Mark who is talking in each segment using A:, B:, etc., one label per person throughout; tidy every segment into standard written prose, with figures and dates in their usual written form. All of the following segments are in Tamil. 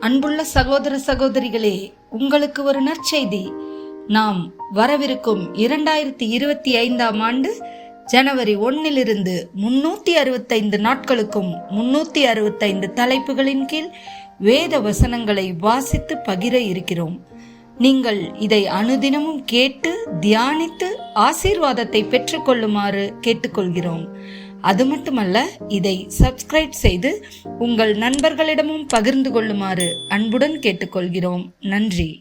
A: அன்புள்ள சகோதர சகோதரிகளே, உங்களுக்கு ஒரு நற்செய்தி. நாம் வரவிருக்கும் 2025ஆம் ஆண்டு ஜனவரி 1 365 நாட்களுக்கும் 365 தலைப்புகளின் கீழ் வேத வசனங்களை வாசித்து பகிர இருக்கிறோம். நீங்கள் இதை அனுதினமும் கேட்டு தியானித்து ஆசீர்வாதத்தை பெற்றுக்கொள்ளுமாறு கேட்டுக்கொள்கிறோம். அது மட்டுமல்ல, இதை சப்ஸ்கிரைப் செய்து உங்கள் நண்பர்களிடமும் பகிர்ந்து கொள்ளுமாறு அன்புடன் கேட்டுக்கொள்கிறோம். நன்றி.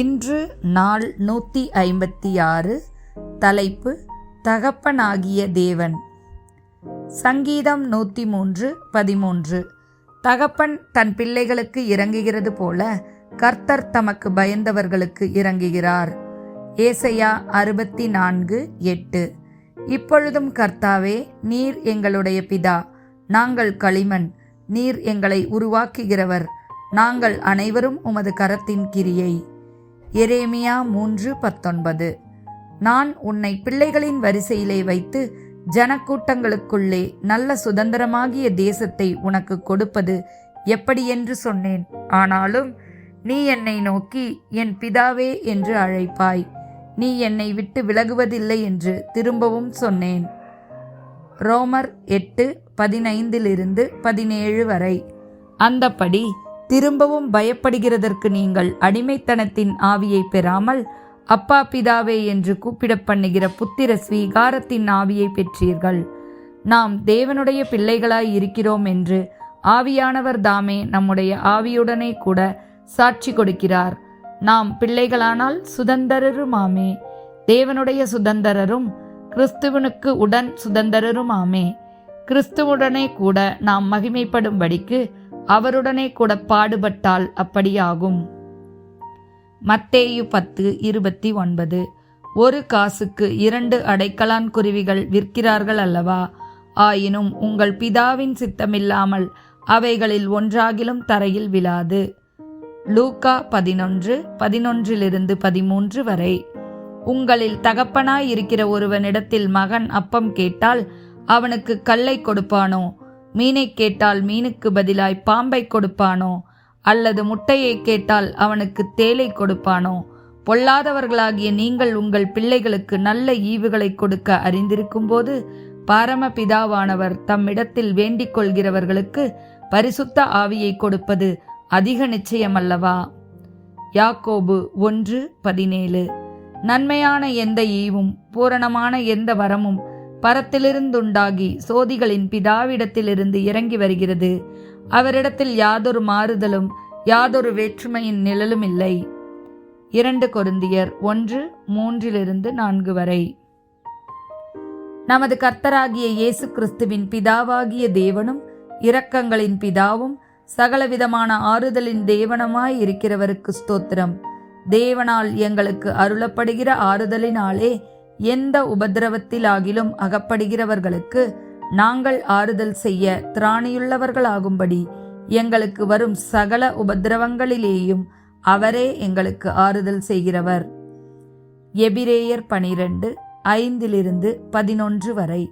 A: இன்று நாள் 156. தலைப்பு தகப்பனாகிய தேவன். சங்கீதம் 103:13. தகப்பன் தன் பிள்ளைகளுக்கு இறங்குகிறது போல கர்த்தர் தமக்கு பயந்தவர்களுக்கு இறங்குகிறார். ஏசாயா 64:8. இப்பொழுதும் கர்த்தாவே, நீர் எங்களுடைய பிதா, நாங்கள் களிமண், நீர் எங்களை உருவாக்குகிறவர், நாங்கள் அனைவரும் உமது கரத்தின் கிரியை. எரேமியா 3:19. நான் உன்னை பிள்ளைகளின் வரிசையிலே வைத்து ஜனக்கூட்டங்களுக்குள்ளே நல்ல சுதந்திரமாகிய தேசத்தை உனக்கு கொடுப்பது எப்படி என்று சொன்னேன். ஆனாலும் நீ என்னை நோக்கி என் பிதாவே என்று அழைப்பாய். நீ என்னை விட்டு விலகுவதில்லை என்று திரும்பவும் சொன்னேன். ரோமர் 8:15-17 வரை. அந்தப்படி திரும்பவும் பயப்படுகிறதற்கு நீங்கள் அடிமைத்தனத்தின் ஆவியை பெறாமல் அப்பா பிதாவே என்று கூப்பிட பண்ணுகிற புத்திர ஸ்வீகாரத்தின் ஆவியை பெற்றீர்கள். நாம் தேவனுடைய பிள்ளைகளாய் இருக்கிறோம் என்று ஆவியானவர் தாமே நம்முடைய ஆவியுடனே கூட சாட்சி கொடுக்கிறார். நாம் பிள்ளைகளானால் சுதந்தரருமாமே, தேவனுடைய சுதந்தரரும் கிறிஸ்துவனுக்கு உடன் சுதந்தரருமாமே. கிறிஸ்துவுடனே கூட நாம் மகிமைப்படும்படிக்கு அவருடனே கூட பாடுபட்டால் அப்படியாகும். மத்தேயு 10:29. ஒரு காசுக்கு 2 அடைக்கலான் குருவிகள் விற்கிறார்கள் அல்லவா? ஆயினும் உங்கள் பிதாவின் சித்தமில்லாமல் அவைகளில் ஒன்றாகிலும் தரையில் விழாது. லூக்கா 11:11-13 வரை. உங்களில் தகப்பனாய் இருக்கிற ஒருவனிடத்தில் மகன் அப்பம் கேட்டால் அவனுக்கு கல்லை கொடுப்பானோ? மீனை கேட்டால் மீனுக்கு பதிலாய் பாம்பை கொடுப்பானோ? அல்லது முட்டையை கேட்டால் அவனுக்கு தேலை கொடுப்பானோ? பொல்லாதவர்களாகிய நீங்கள் உங்கள் பிள்ளைகளுக்கு நல்ல ஈவுகளை கொடுக்க அறிந்திருக்கும் போது பரமபிதாவானவர் தம்மிடத்தில் வேண்டிக் கொள்கிறவர்களுக்கு பரிசுத்த ஆவியை கொடுப்பது அதிக நிச்சயமல்லவா? யாக்கோபு 1:17. நன்மையான எந்த ஈவும் பூரணமான எந்த வரமும் பரத்திலிருந்துண்டாகி சோதிகளின் பிதாவிடத்திலிருந்து இறங்கி வருகிறது. அவரிடத்தில் யாதொரு மாறுதலும் யாதொரு வேற்றுமையின் நிழலும் இல்லை. 2 கொரிந்தியர் 1:3-4 வரை. நமது கர்த்தராகிய இயேசு கிறிஸ்துவின் பிதாவாகிய தேவனும் இரக்கங்களின் பிதாவும் சகலவிதமான ஆறுதலின் தேவனுமாய் இருக்கிறவருக்கு ஸ்தோத்திரம். தேவனால் எங்களுக்கு அருளப்படுகிற ஆறுதலினாலே எந்த உபத்திரவத்திலாகிலும் அகப்படுகிறவர்களுக்கு நாங்கள் ஆறுதல் செய்ய திராணியுள்ளவர்களாகும்படி எங்களுக்கு வரும் சகல உபத்திரவங்களிலேயும் அவரே எங்களுக்கு ஆறுதல் செய்கிறவர். எபிரேயர் 12:5-11 வரை.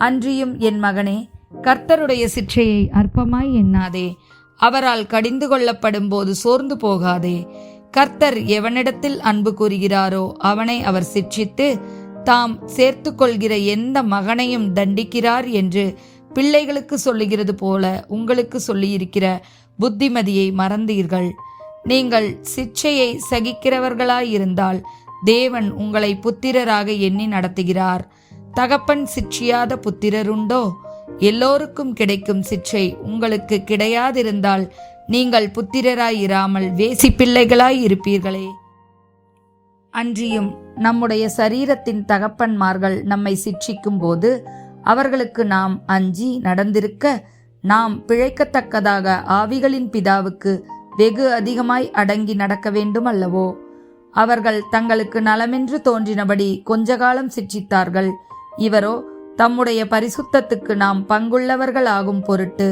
A: அன்றியும் என் மகனே, கர்த்தருடைய சிற்றையை அற்பமாய் எண்ணாதே, அவரால் கடிந்து கொள்ளப்படும் போது சோர்ந்து போகாதே. கர்த்தர் எவனிடத்தில் அன்பு கூறுகிறாரோ அவனை அவர் சிட்சித்து தாம் சேர்த்து கொள்கிற எந்த மகனையும் தண்டிக்கிறார் என்று பிள்ளைகளுக்கு சொல்லுகிறது போல உங்களுக்கு சொல்லியிருக்கிற புத்திமதியை மறந்தீர்கள். நீங்கள் சிட்சையை சகிக்கிறவர்களாயிருந்தால் தேவன் உங்களை புத்திரராக எண்ணி நடத்துகிறார். தகப்பன் சிட்சியாத புத்திரருண்டோ? எல்லோருக்கும் கிடைக்கும் சிட்சை உங்களுக்கு கிடையாதிருந்தால் நீங்கள் புத்திரராயிராமல் வேசி பிள்ளைகளாய் இருப்பீர்களே. அன்றியும் நம்முடைய சரீரத்தின் தகப்பன்மார்கள் நம்மை சிட்சிக்கும் போது அவர்களுக்கு நாம் அஞ்சி நடந்திருக்க, நாம் பிழைக்கத்தக்கதாக ஆவிகளின் பிதாவுக்கு வெகு அதிகமாய் அடங்கி நடக்க வேண்டும் அல்லவோ? அவர்கள் தங்களுக்கு நலமென்று தோன்றினபடி கொஞ்ச காலம் சிட்சித்தார்கள். இவரோ தம்முடைய பரிசுத்தத்துக்கு நாம் பங்குள்ளவர்கள் ஆகும் பொருட்டு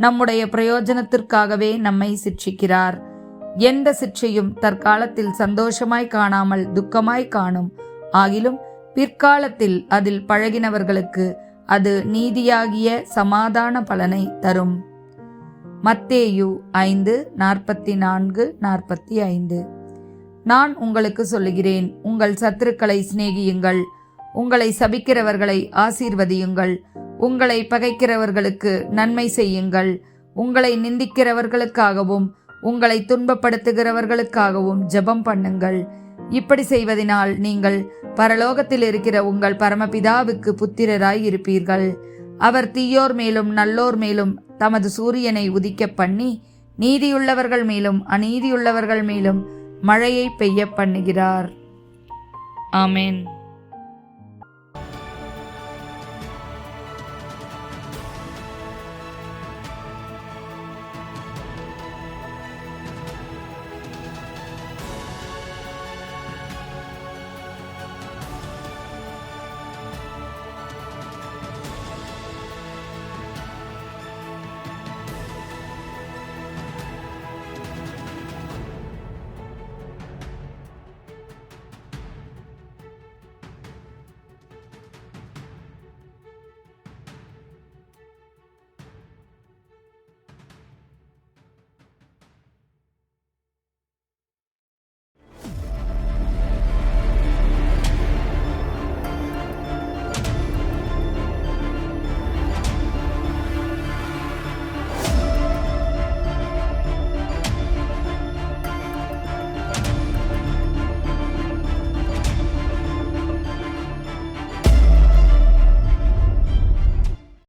A: நம்முடைய பிரயோஜனத்திற்காகவே நம்மை சிட்சிக்கிறார். எந்த சிற்றையும் தற்காலத்தில் சந்தோஷமாய் காணாமல் துக்கமாய் காணும். ஆகிலும் பிற்காலத்தில் அதில் பழகினவர்களுக்கு அது நீதியாகிய சமாதான பலனை தரும். மத்தேயு 5:44-45. நான் உங்களுக்கு சொல்லுகிறேன், உங்கள் சத்துருக்களை சிநேகியுங்கள், உங்களை சபிக்கிறவர்களை ஆசீர்வதியுங்கள், உங்களை பகைக்கிறவர்களுக்கு நன்மை செய்யுங்கள், உங்களை நிந்திக்கிறவர்களுக்காகவும் உங்களை துன்பப்படுத்துகிறவர்களுக்காகவும் ஜெபம் பண்ணுங்கள். இப்படி செய்வதனால் நீங்கள் பரலோகத்தில் இருக்கிற உங்கள் பரமபிதாவுக்கு புத்திரராய் இருப்பீர்கள். அவர் தீயோர் மேலும் நல்லோர் மேலும் தமது சூரியனை உதிக்க பண்ணி நீதியுள்ளவர்கள் மேலும் அநீதியுள்ளவர்கள் மேலும் மழையை பெய்ய பண்ணுகிறார். ஆமென்.